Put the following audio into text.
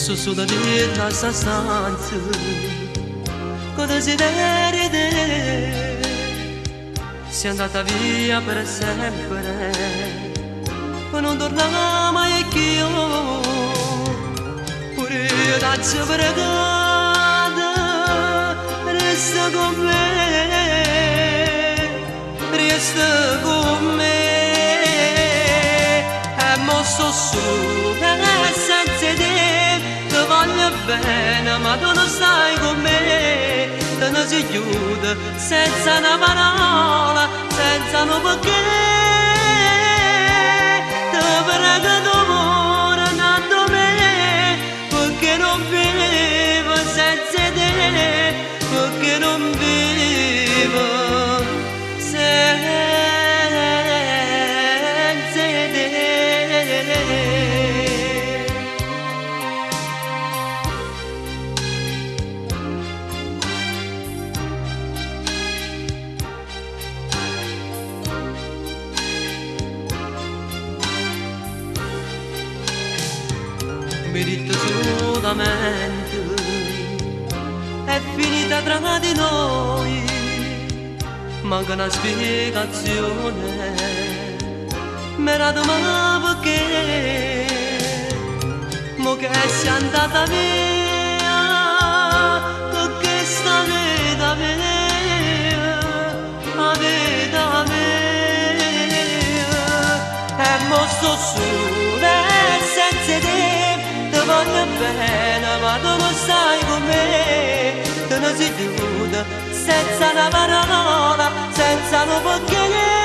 Adesso solo dentro a sta stanza con desiderio di te. Sei andata via per sempre e non tornare mai più. Pure io t'ho pregata, resta con me, resta con me. E mo sto solo senza te, ti voglio bene ma tu non stai con me. Te ne si chiude senza una parola, senza un perché. Ti prego d'amore nato me, perché non vivo senza te, perché non vivo senza te. Mi dite solamente è finita tra di noi, manca una spiegazione, m'era domanda perché, mo che sei andata via, perché sta vita mia, la vita mia, e mo sto sola e senza te. Ti voglio bene ma tu non stai con me, te ne si chiude senza una parola, senza un perché.